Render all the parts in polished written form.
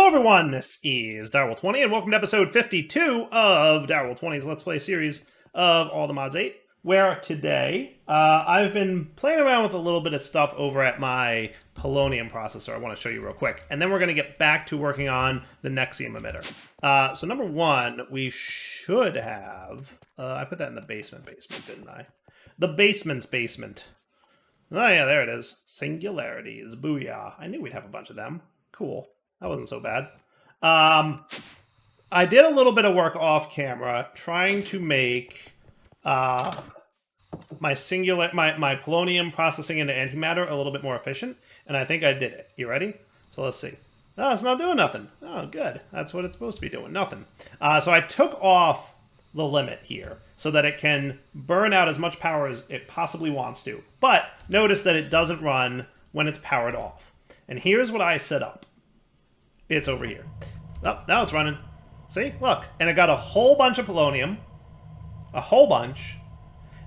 Hello everyone, this is Direwolf20 and welcome to episode 52 of Direwolf20's Let's Play series of All the Mods 8, where today I've been playing around with a little bit of stuff over at my Polonium processor I want to show you real quick, and then we're going to get back to working on the Nexium emitter. So number one, we should have, I put that in the basement, didn't I? The basement's basement. Oh yeah, there it is. Singularities, booyah. I knew we'd have a bunch of them. Cool. That wasn't so bad. I did a little bit of work off camera trying to make my polonium processing into antimatter a little bit more efficient, and I think I did it. You ready? So let's see. Oh, it's not doing nothing. Oh, good. That's what it's supposed to be doing. Nothing. So I took off the limit here so that it can burn out as much power as it possibly wants to. But notice that it doesn't run when it's powered off. And here's what I set up. It's over here. Oh, now it's running. See? Look. And it got a whole bunch of polonium. A whole bunch.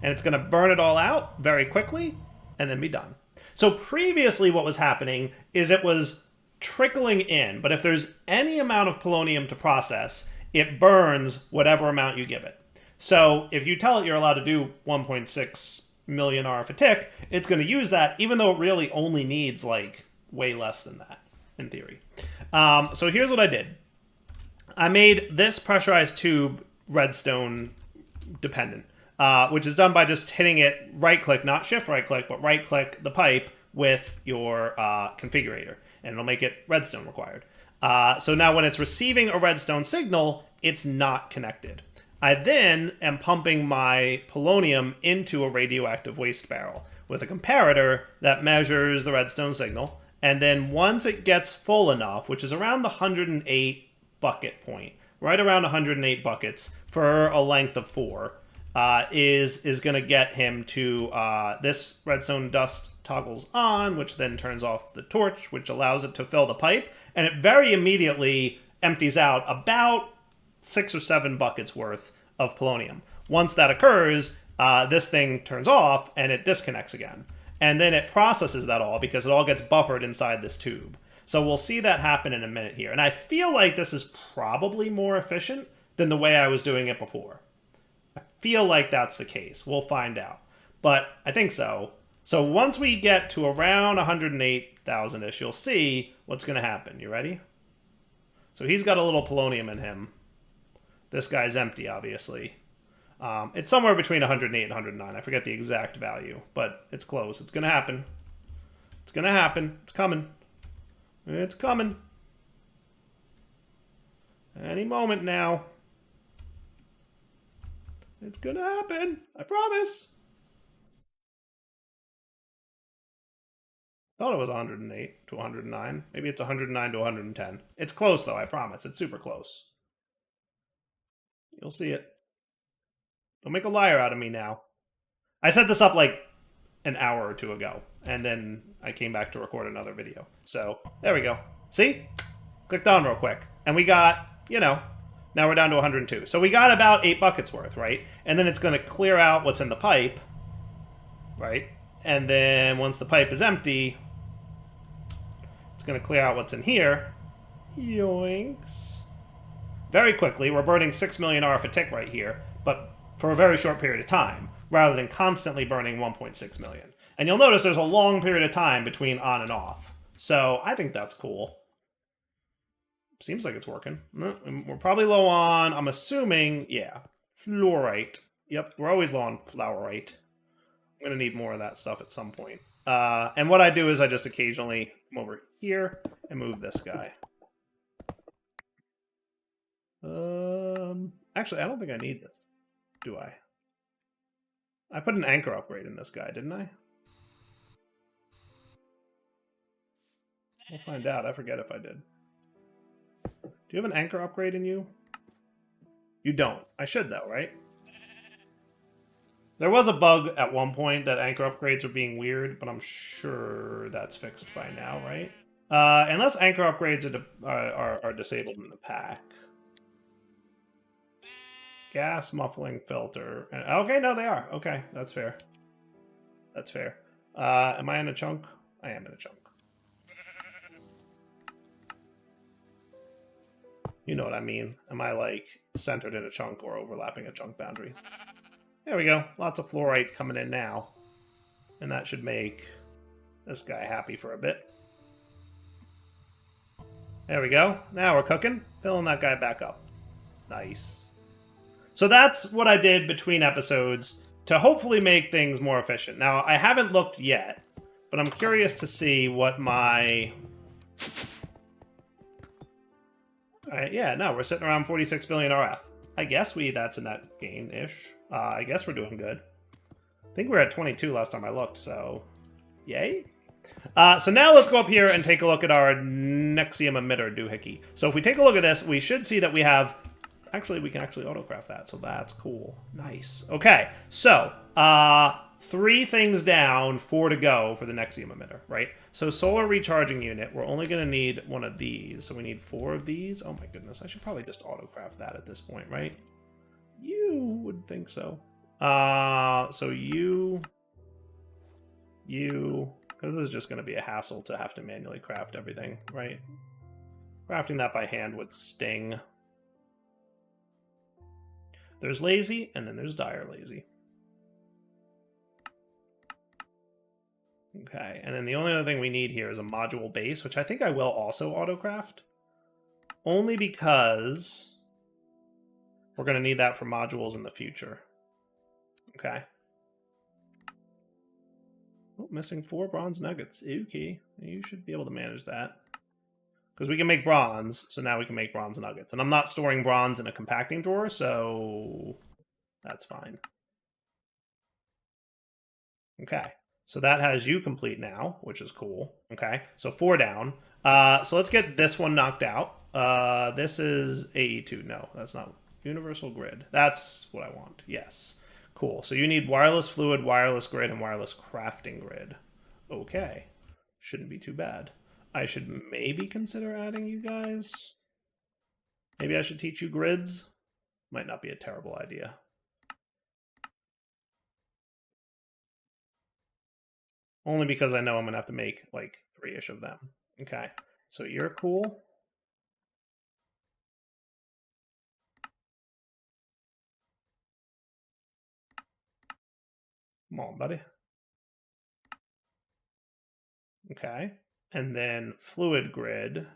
And it's going to burn it all out very quickly and then be done. So previously what was happening is it was trickling in. But if there's any amount of polonium to process, it burns whatever amount you give it. So if you tell it you're allowed to do 1.6 million RF a tick, it's going to use that, even though it really only needs like way less than that, in theory. So here's what I did. I made this pressurized tube redstone dependent, which is done by just hitting it right-click, not shift-right-click, but right-click the pipe with your configurator, and it'll make it redstone required. So now when it's receiving a redstone signal, it's not connected. I then am pumping my polonium into a radioactive waste barrel with a comparator that measures the redstone signal. And then once it gets full enough, which is around the 108 bucket point, right around 108 buckets for a length of 4, is going to get him to this redstone dust toggles on, which then turns off the torch, which allows it to fill the pipe. And it very immediately empties out about 6 or 7 buckets worth of polonium. Once that occurs, this thing turns off and it disconnects again. And then it processes that all because it all gets buffered inside this tube. So we'll see that happen in a minute here. And I feel like this is probably more efficient than the way I was doing it before. I feel like that's the case. We'll find out. But I think so. So once we get to around 108,000-ish, you'll see what's going to happen. You ready? So he's got a little polonium in him. This guy's empty, obviously. It's somewhere between 108 and 109. I forget the exact value, but it's close. It's going to happen. It's going to happen. It's coming. It's coming. Any moment now. It's going to happen. I promise. Thought it was 108 to 109. Maybe it's 109 to 110. It's close, though, I promise. It's super close. You'll see it. Don't make a liar out of me now. I set this up like an hour or two ago, and then I came back to record another video. So, there we go. See? Clicked on real quick. And we got, now we're down to 102. So we got about 8 buckets worth, right? And then it's going to clear out what's in the pipe, right? And then once the pipe is empty, it's going to clear out what's in here. Yoinks. Very quickly, we're burning 6 million RF a tick right here, but for a very short period of time, rather than constantly burning 1.6 million. And you'll notice there's a long period of time between on and off. So I think that's cool. Seems like it's working. We're probably low on, I'm assuming, yeah, fluorite. Yep, we're always low on fluorite. I'm going to need more of that stuff at some point. And what I do is I just occasionally come over here and move this guy. Actually, I don't think I need this. Do I? I put an anchor upgrade in this guy, didn't I? We'll find out. I forget if I did. Do you have an anchor upgrade in you? You don't. I should, though, right? There was a bug at one point that anchor upgrades are being weird, but I'm sure that's fixed by now, right? Unless anchor upgrades are disabled in the pack. Gas muffling filter. Okay, no, they are. Okay, that's fair. That's fair. Am I in a chunk? I am in a chunk. You know what I mean. Am I like centered in a chunk or overlapping a chunk boundary? There we go. Lots of fluorite coming in now. And that should make this guy happy for a bit. There we go. Now we're cooking. Filling that guy back up. Nice. So that's what I did between episodes to hopefully make things more efficient. Now, I haven't looked yet, but I'm curious to see what my... Alright, yeah, no, we're sitting around 46 billion RF. I guess that's a net gain-ish. I guess we're doing good. I think we were at 22 last time I looked, so... Yay? So now let's go up here and take a look at our Nexium emitter doohickey. So if we take a look at this, we should see that we have... Actually, we can actually autocraft that, so that's cool. Nice. Okay, so 3 things down, 4 to go for the Nexium emitter, right? So solar recharging unit, we're only going to need one of these, so we need 4 of these. Oh my goodness, I should probably just autocraft that at this point, right? You would think so. So you, because this is just going to be a hassle to have to manually craft everything, right? Crafting that by hand would sting. There's lazy, and then there's dire lazy. Okay, and then the only other thing we need here is a module base, which I think I will also autocraft. Only because we're going to need that for modules in the future. Okay. Oh, missing 4 bronze nuggets. Okay, you should be able to manage that. Because we can make bronze, so now we can make bronze nuggets. And I'm not storing bronze in a compacting drawer, so that's fine. Okay, so that has you complete now, which is cool. Okay, so 4 down. So let's get this one knocked out. This is AE2. No, that's not universal grid. That's what I want. Yes. Cool. So you need wireless fluid, wireless grid, and wireless crafting grid. Okay. Shouldn't be too bad. I should maybe consider adding you guys. Maybe I should teach you grids. Might not be a terrible idea. Only because I know I'm going to have to make like 3-ish of them. Okay. So you're cool. Come on, buddy. Okay. And then fluid grid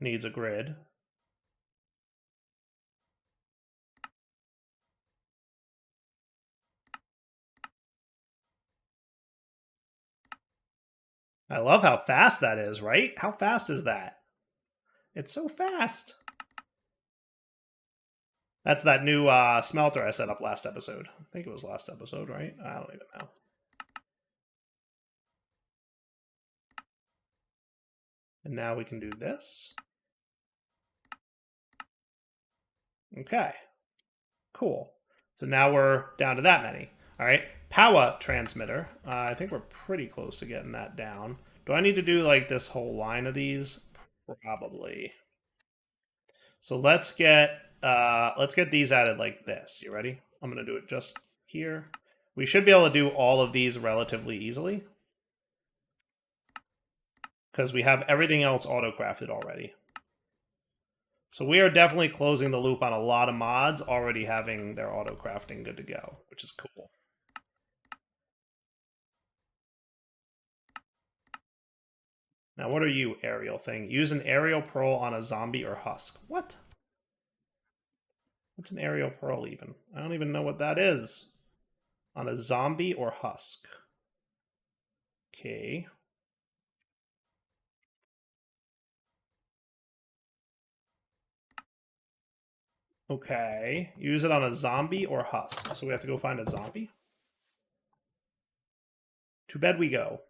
needs a grid. I love how fast that is, right? How fast is that? It's so fast. That's that new smelter I set up last episode. I think it was last episode, right? I don't even know. And now we can do this. Okay. Cool. So now we're down to that many. All right. Power transmitter. I think we're pretty close to getting that down. Do I need to do like this whole line of these? Probably. So let's get these added like this. You ready? I'm gonna do it just here. We should be able to do all of these relatively easily because we have everything else auto-crafted already. So we are definitely closing the loop on a lot of mods already having their auto-crafting good to go, which is cool. Now, what are you, aerial thing? Use an aerial pearl on a zombie or husk. What? What's an aerial pearl even? I don't even know what that is. On a zombie or husk. Okay. Okay. Use it on a zombie or husk. So we have to go find a zombie? To bed we go.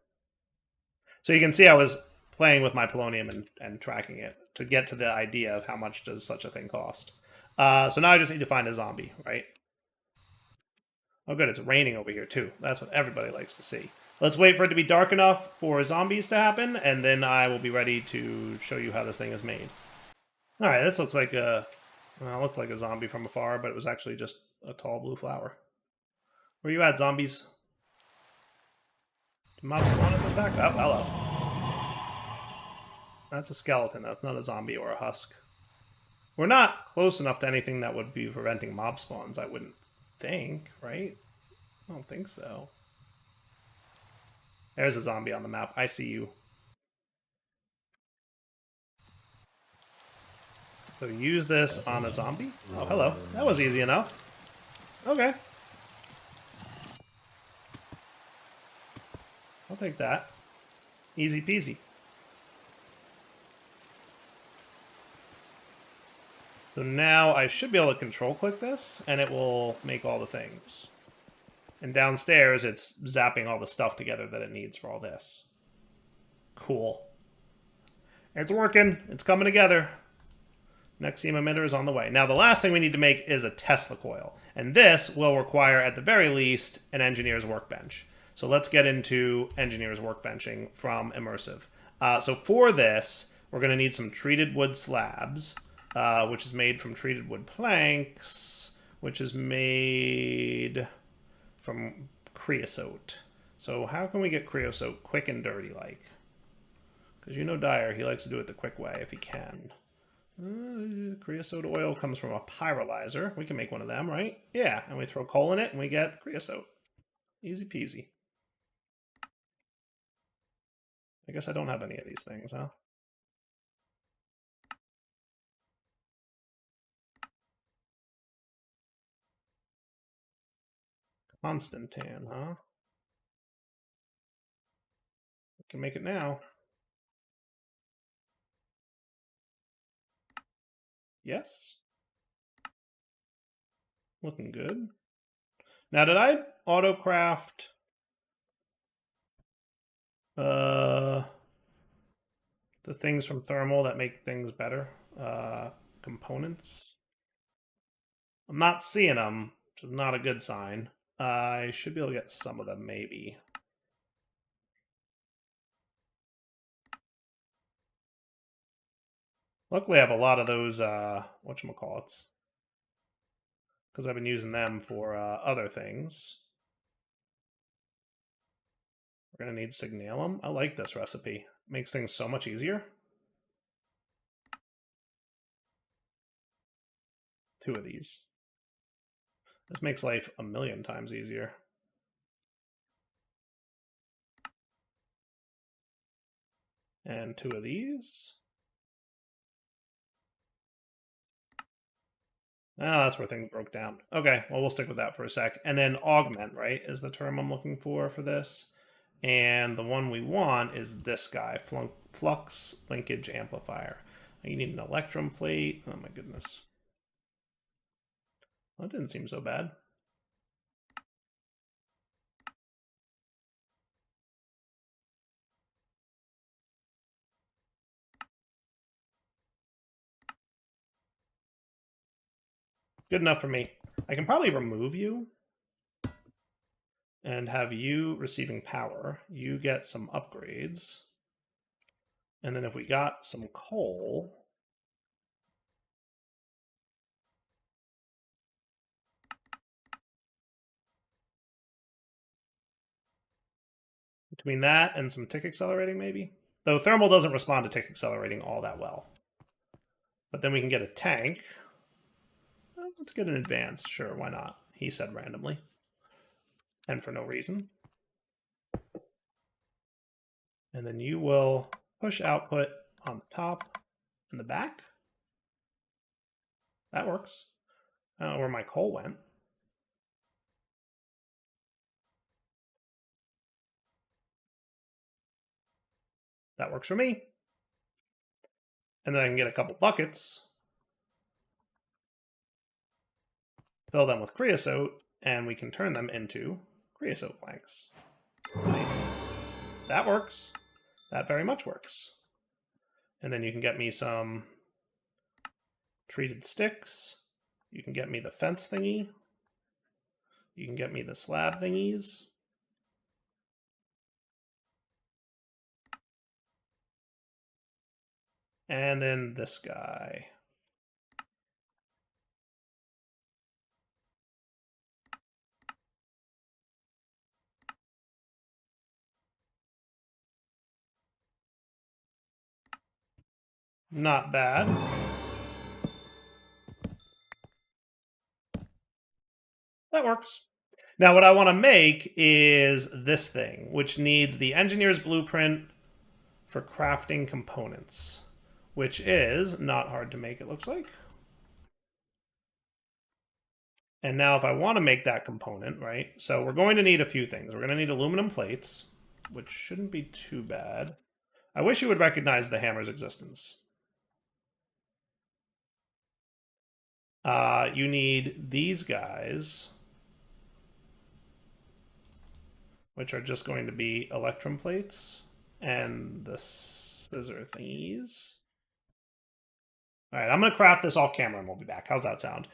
So you can see I was playing with my polonium and tracking it to get to the idea of how much does such a thing cost. So now I just need to find a zombie, right? Oh good, it's raining over here too. That's what everybody likes to see. Let's wait for it to be dark enough for zombies to happen, and then I will be ready to show you how this thing is made. Alright, this looks like a... Well, it looked like a zombie from afar, but it was actually just a tall blue flower. Where you at, zombies? Do mobs spawn in this back? Oh, hello. That's a skeleton. That's not a zombie or a husk. We're not close enough to anything that would be preventing mob spawns, I wouldn't think, right? I don't think so. There's a zombie on the map. I see you. So use this on a zombie. Oh, hello. That was easy enough. Okay. I'll take that. Easy peasy. So now I should be able to control click this, and it will make all the things. And downstairs, it's zapping all the stuff together that it needs for all this. Cool. It's working. It's coming together. Nexium emitter is on the way. Now, the last thing we need to make is a Tesla coil. And this will require, at the very least, an engineer's workbench. So let's get into engineer's workbenching from Immersive. So for this, we're going to need some treated wood slabs, which is made from treated wood planks, which is made from creosote. So how can we get creosote quick and dirty like? Because you know Dyer, he likes to do it the quick way if he can. Creosote oil comes from a pyrolyzer. We can make one of them, right? Yeah, and we throw coal in it and we get creosote. Easy peasy. I guess I don't have any of these things, huh? Constantan, huh? We can make it now. Yes. Looking good. Now, did I auto-craft the things from thermal that make things better? Components? I'm not seeing them, which is not a good sign. I should be able to get some of them, maybe. Luckily, I have a lot of those, whatchamacallits, because I've been using them for other things. We're going to need signalum. I like this recipe. Makes things so much easier. 2 of these. This makes life a million times easier. And 2 of these. Oh, that's where things broke down. Okay, well, we'll stick with that for a sec. And then augment, right, is the term I'm looking for this. And the one we want is this guy, flux linkage amplifier. You need an electrum plate. Oh my goodness. That didn't seem so bad. Good enough for me. I can probably remove you and have you receiving power. You get some upgrades. And then if we got some coal, between that and some tick accelerating maybe? Though thermal doesn't respond to tick accelerating all that well. But then we can get a tank. Let's get an advanced, sure, why not? He said randomly. And for no reason. And then you will push output on the top and the back. That works. I don't know where my coal went. That works for me. And then I can get a couple buckets, fill them with creosote, and we can turn them into creosote planks. Nice. That works. That very much works. And then you can get me some treated sticks. You can get me the fence thingy. You can get me the slab thingies. And then this guy. Not bad. That works. Now, what I want to make is this thing, which needs the engineer's blueprint for crafting components, which is not hard to make, it looks like. And now if I want to make that component, right, so we're going to need a few things. We're going to need aluminum plates, which shouldn't be too bad. I wish you would recognize the hammer's existence. You need these guys, which are just going to be electrum plates, and the scissor thingies. All right, I'm going to craft this off camera and we'll be back. How's that sound?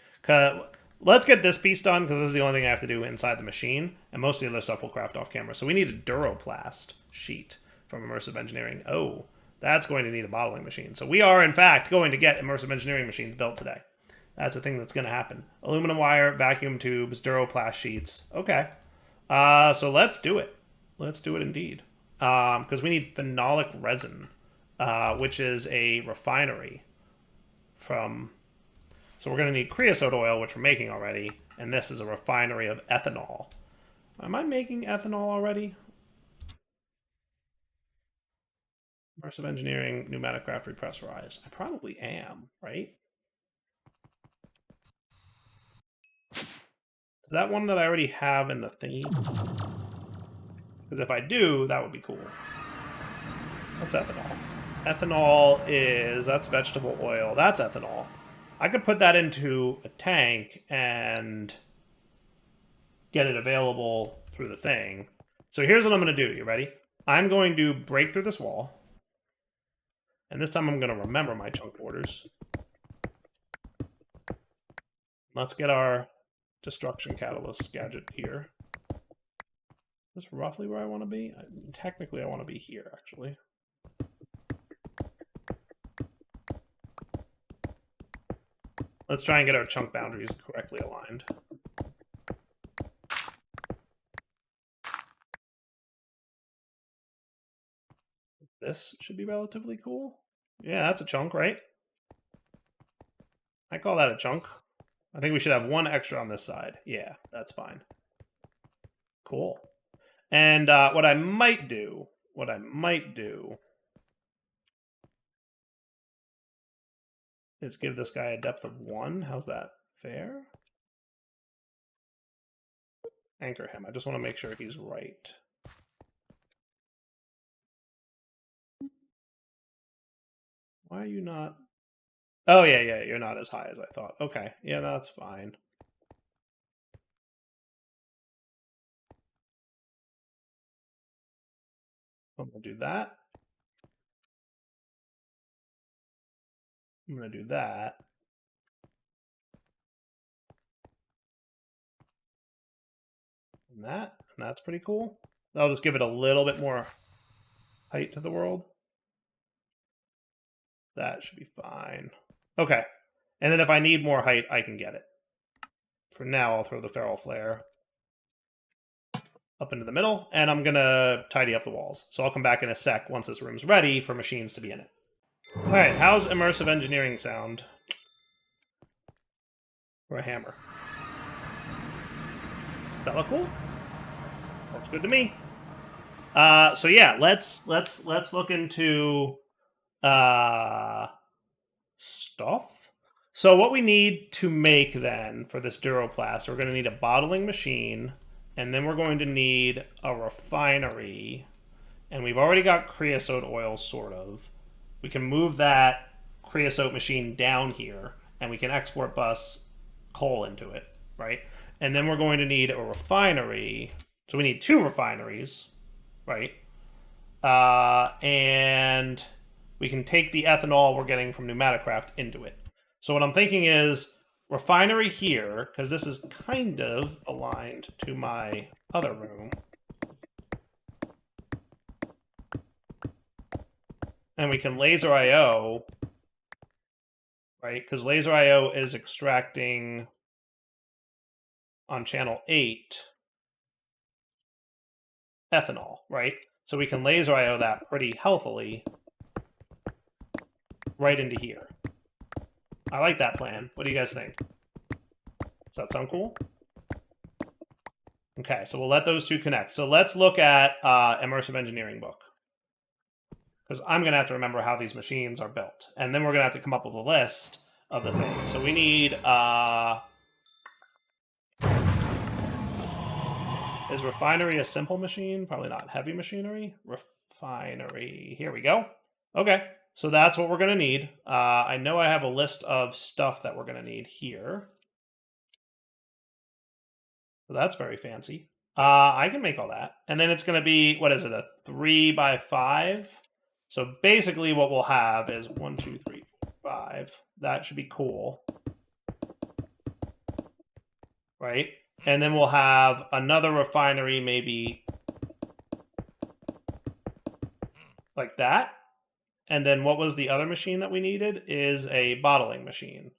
Let's get this piece done because this is the only thing I have to do inside the machine, and most of the other stuff we'll craft off camera. So we need a duroplast sheet from Immersive Engineering. Oh, that's going to need a bottling machine. So we are, in fact, going to get Immersive Engineering machines built today. That's a thing that's going to happen. Aluminum wire, vacuum tubes, duroplast sheets. Okay. So let's do it. Let's do it indeed. Because we need phenolic resin, which is a refinery from... So we're going to need creosote oil, which we're making already, and this is a refinery of ethanol. Am I making ethanol already? Immersive Engineering, pneumatic craft, repressurize. I probably am, right? Is that one that I already have in the thingy? Because if I do, that would be cool. What's ethanol? Ethanol is... That's vegetable oil. That's ethanol. I could put that into a tank and get it available through the thing. So here's what I'm going to do. You ready? I'm going to break through this wall. And this time I'm going to remember my chunk borders. Let's get our destruction catalyst gadget here. Is this roughly where I want to be? Technically, I want to be here, actually. Let's try and get our chunk boundaries correctly aligned. This should be relatively cool. Yeah, that's a chunk, right? I call that a chunk. I think we should have one extra on this side. Yeah, that's fine. Cool. And what I might do is give this guy a depth of 1. How's that? Fair? Anchor him. I just want to make sure he's right. Why are you not? Oh, yeah, you're not as high as I thought. Okay, yeah, that's fine. I'm going to do that. I'm going to do that. And that's pretty cool. I'll just give it a little bit more height to the world. That should be fine. Okay. And then if I need more height, I can get it. For now, I'll throw the feral flare up into the middle, and I'm going to tidy up the walls. So I'll come back in a sec once this room's ready for machines to be in it. All right, how's immersive engineering sound? For a hammer. That look cool? Looks good to me. So yeah, let's look into stuff. So what we need to make then for this duroplast, we're going to need a bottling machine, and then we're going to need a refinery, and we've already got creosote oil, sort of. We can move that creosote machine down here, and we can export bus coal into it, right? And then we're going to need a refinery. So we need 2 refineries, right? And we can take the ethanol we're getting from pneumatic craft into it. So what I'm thinking is refinery here, because this is kind of aligned to my other room. And we can laser IO, right? Because laser IO is extracting on channel 8 ethanol, right? So we can laser IO that pretty healthily right into here. I like that plan. What do you guys think? Does that sound cool? Okay, so we'll let those two connect. So let's look at Immersive Engineering book. Because I'm going to have to remember how these machines are built. And then we're going to have to come up with a list of the things. So we need... is refinery a simple machine? Probably not. Heavy machinery? Refinery. Here we go. Okay, so that's what we're going to need. I know I have a list of stuff that we're going to need here. So that's very fancy. I can make all that. And then it's going to be, what is it, a 3x5? So basically what we'll have is 1, 2, 3, 4, 5. That should be cool. Right? And then we'll have another refinery maybe like that. And then what was the other machine that we needed is a bottling machine.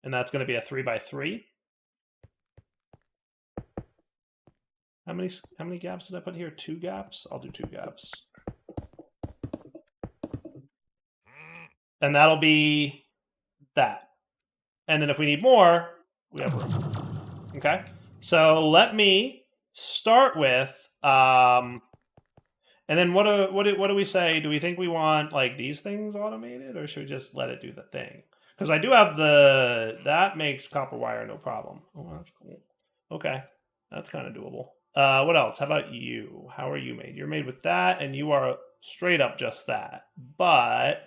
And that's going to be a 3x3. How many gaps did I put here? 2 gaps? I'll do 2 gaps. And that'll be that. And then if we need more, we have room. Okay? So let me start with, and then what do we say? Do we think we want like these things automated, or should we just let it do the thing? Because I do have that makes copper wire no problem. Oh, that's cool. Okay, that's kind of doable. What else? How about you? How are you made? You're made with that, and you are straight up just that. But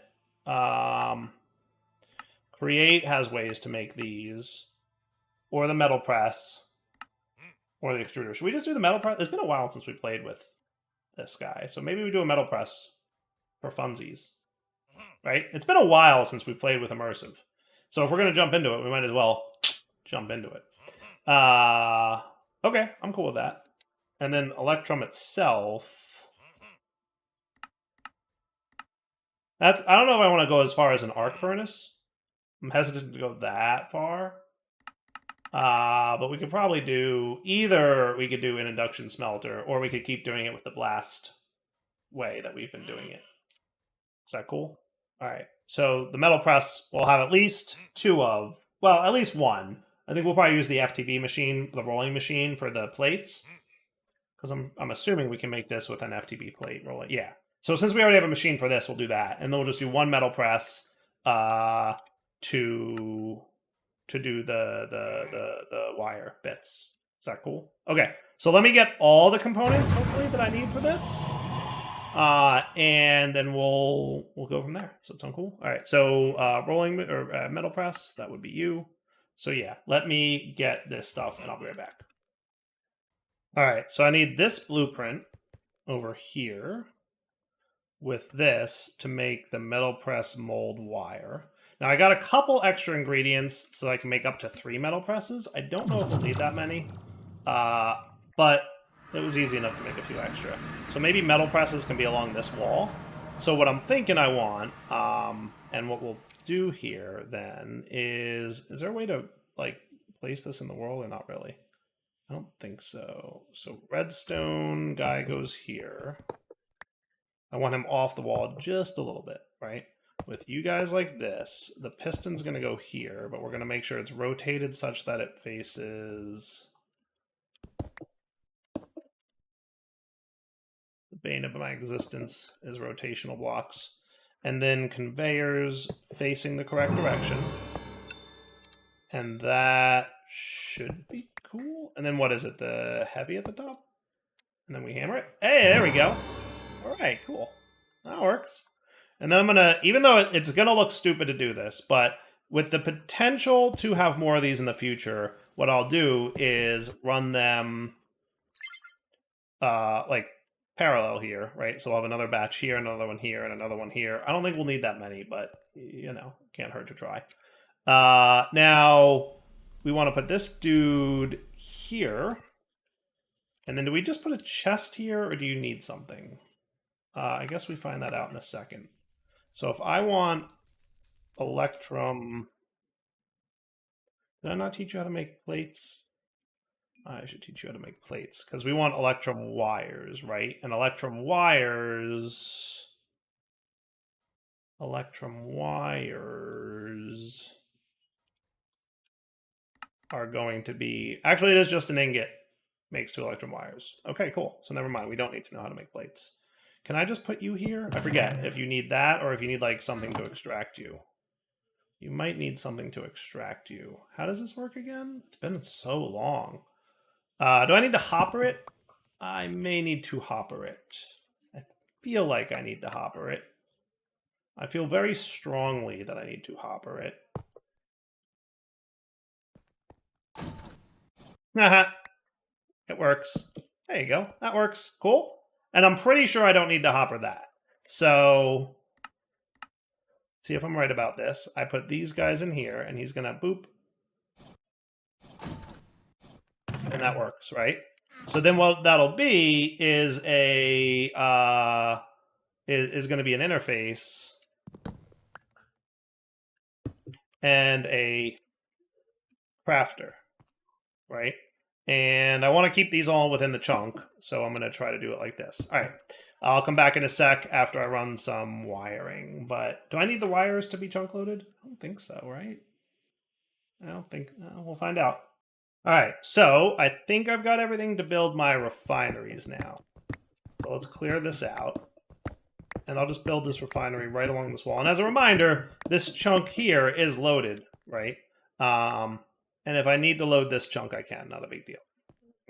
Create has ways to make these, or the metal press, or the extruder. Should we just do the metal press? It's been a while since we played with this guy, so maybe we do a metal press for funsies. Right? It's been a while since we've played with Immersive. So if we're going to jump into it, we might as well jump into it. Okay, I'm cool with that. And then Electrum itself. I don't know if I want to go as far as an arc furnace. I'm hesitant to go that far. But we could probably do either we could do an induction smelter, or we could keep doing it with the blast way that we've been doing it. Is that cool? All right. So the metal press will have at least 2 of, well, at least 1. I think we'll probably use the FTB machine, the rolling machine, for the plates. Because I'm assuming we can make this with an FTB plate rolling. Yeah. So since we already have a machine for this, we'll do that. And then we'll just do 1 metal press to do the wire bits. Is that cool? Okay. So let me get all the components, hopefully, that I need for this. And then we'll go from there. So it sound cool? All right. So rolling or metal press, that would be you. So yeah, let me get this stuff and I'll be right back. All right. So I need this blueprint over here with this to make the metal press mold wire. Now I got a couple extra ingredients so I can make up to 3 metal presses. I don't know if we'll need that many, but it was easy enough to make a few extra. So maybe metal presses can be along this wall. So what I'm thinking I want, and what we'll do here then is there a way to like place this in the world or not really? I don't think so. So redstone guy goes here. I want him off the wall just a little bit, right? With you guys like this, the piston's going to go here, but we're going to make sure it's rotated such that it faces the bane of my existence is rotational blocks. And then conveyors facing the correct direction. And that should be cool. And then what is it? The heavy at the top? And then we hammer it. Hey, there we go. All right, cool. That works. And then I'm going to, even though it's going to look stupid to do this, but with the potential to have more of these in the future, what I'll do is run them like parallel here, right? So I'll have another batch here, another one here, and another one here. I don't think we'll need that many, but, you know, can't hurt to try. Now, we want to put this dude here. And then do we just put a chest here, or do you need something? I guess we find that out in a second. So if I want Electrum... Did I not teach you how to make plates? I should teach you how to make plates, because we want Electrum wires, right? And Electrum wires... electrum wires are going to be, actually it is just an ingot makes 2 electrum wires. Okay, cool. So never mind, we don't need to know how to make plates. Can I just put you here? I forget if you need that or if you need like something to extract you. You might need something to extract you. How does this work again? It's been so long. Do I need to hopper it? I may need to hopper it. I feel like I need to hopper it. I feel very strongly that I need to hopper it. Haha. It works. There you go. That works. Cool. And I'm pretty sure I don't need to hopper that. So, see if I'm right about this. I put these guys in here, and he's going to boop. And that works, right? So then what that'll be is a is going to be an interface and a crafter, right? And I want to keep these all within the chunk, so I'm going to try to do it like this. All right, I'll come back in a sec after I run some wiring. But do I need the wires to be chunk loaded? I don't think so, right? I don't think. We'll find out. All right, so I think I've got everything to build my refineries now. So let's clear this out. And I'll just build this refinery right along this wall. And as a reminder, this chunk here is loaded, right? And if I need to load this chunk, I can. Not a big deal.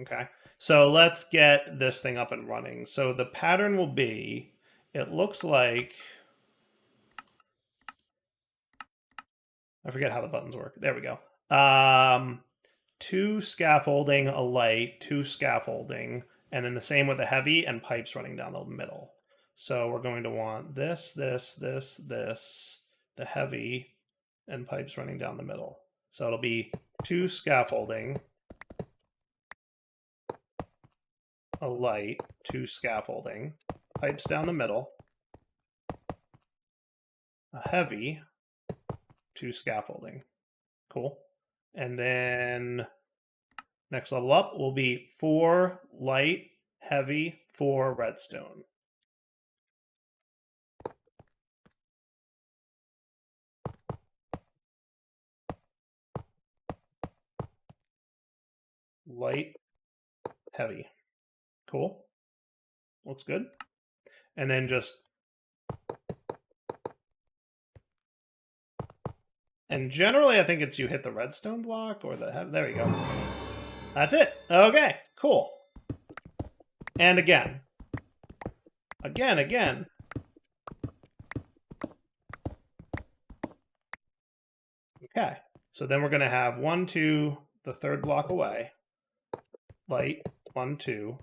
Okay, so let's get this thing up and running. So the pattern will be, it looks like, I forget how the buttons work. There we go. 2 scaffolding, a light, 2 scaffolding, and then the same with the heavy and pipes running down the middle. So we're going to want this, this, this, this, the heavy, and pipes running down the middle. So it'll be 2 scaffolding, a light, 2 scaffolding, pipes down the middle, a heavy, 2 scaffolding. Cool. And then next level up will be 4 light, heavy, 4 redstone. Light, heavy. Cool. Looks good. And then just, and generally I think it's you hit the redstone block or the, there we go. That's it. Okay, cool. And again. Again. Okay, so then we're going to have 1, 2, the 3rd block away. Light, 1, 2.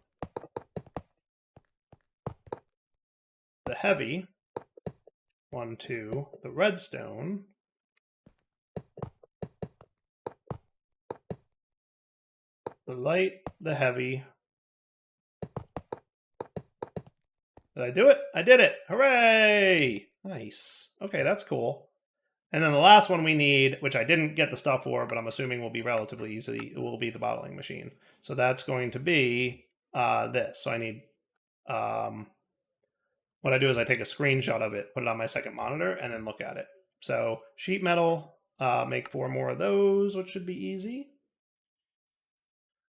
The heavy, 1, 2. The redstone. The light, the heavy. Did I do it? I did it! Hooray! Nice. Okay, that's cool. And then the last one we need, which I didn't get the stuff for, but I'm assuming will be relatively easy, it will be the bottling machine. So that's going to be this. So I need, what I do is I take a screenshot of it, put it on my second monitor, and then look at it. So sheet metal, make 4 more of those, which should be easy.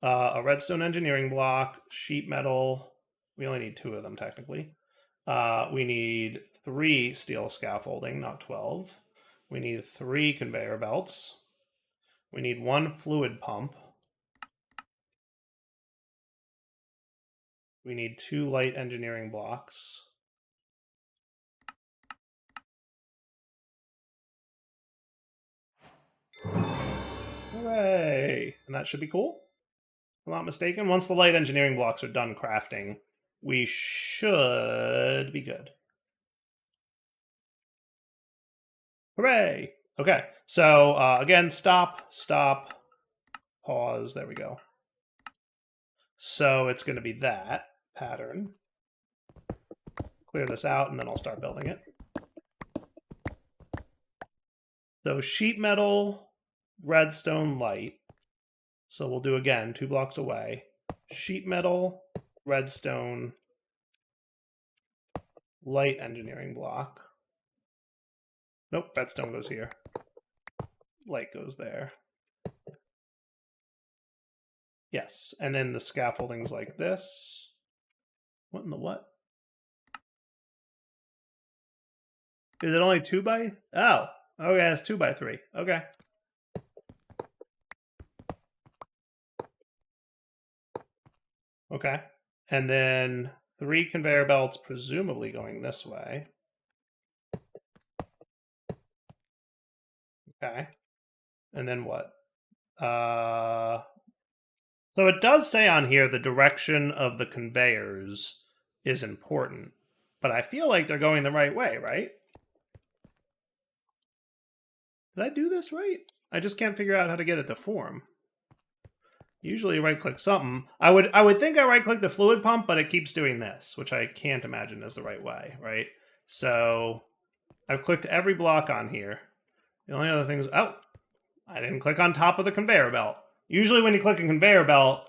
A redstone engineering block, sheet metal. We only need 2 of them technically. We need 3 steel scaffolding, not 12. We need 3 conveyor belts. We need 1 fluid pump. We need 2 light engineering blocks. Hooray! And that should be cool. If I'm not mistaken. Once the light engineering blocks are done crafting, we should be good. Hooray! Okay, so again, stop, pause, there we go. So it's going to be that pattern. Clear this out, and then I'll start building it. So sheet metal, redstone, light. So we'll do again, 2 blocks away. Sheet metal, redstone, light engineering block. Nope, bedstone goes here. Light goes there. Yes, and then the scaffolding's like this. What in the what? Is it only 2 by? Oh, okay, it's 2 by 3. Okay. Okay, and then 3 conveyor belts, presumably going this way. Okay, and then what? So it does say on here the direction of the conveyors is important, but I feel like they're going the right way, right? Did I do this right? I just can't figure out how to get it to form. Usually right-click something. I would think I right-click the fluid pump, but it keeps doing this, which I can't imagine is the right way, right? So I've clicked every block on here. The only other thing is, oh, I didn't click on top of the conveyor belt. Usually when you click a conveyor belt,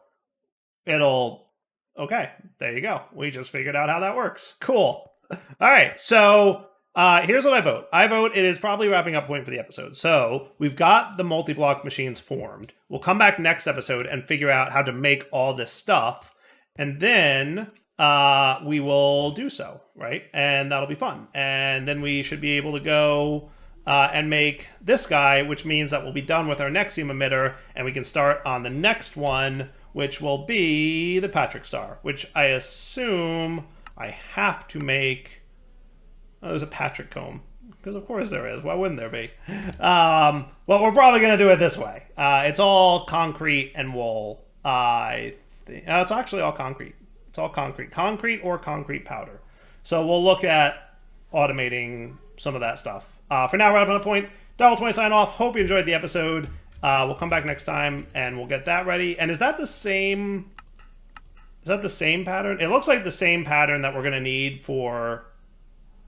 it'll... Okay, there you go. We just figured out how that works. Cool. All right, so here's what I vote. I vote it is probably wrapping up point for the episode. So we've got the multi-block machines formed. We'll come back next episode and figure out how to make all this stuff. And then we will do so, right? And that'll be fun. And then we should be able to go and make this guy, which means that we'll be done with our Nexium emitter, and we can start on the next one, which will be the Patrick Star, which I assume I have to make... Oh, there's a Patrick comb. Because of course there is. Why wouldn't there be? Well, we're probably going to do it this way. It's all concrete and wool. I think it's actually all concrete. It's all concrete. Concrete or concrete powder. So we'll look at automating some of that stuff. For now, we're up on the point. Double20 sign off. Hope you enjoyed the episode. We'll come back next time and we'll get that ready. And is that the same... Is that the same pattern? It looks like the same pattern that we're going to need for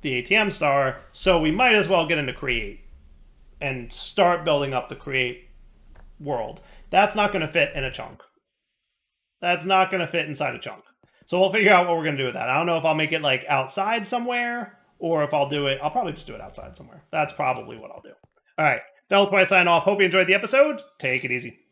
the ATM star, so we might as well get into create and start building up the create world. That's not going to fit in a chunk. That's not going to fit inside a chunk. So we'll figure out what we're going to do with that. I don't know if I'll make it like outside somewhere, or if I'll do it, I'll probably just do it outside somewhere. That's probably what I'll do. All right, Double20 sign off. Hope you enjoyed the episode. Take it easy.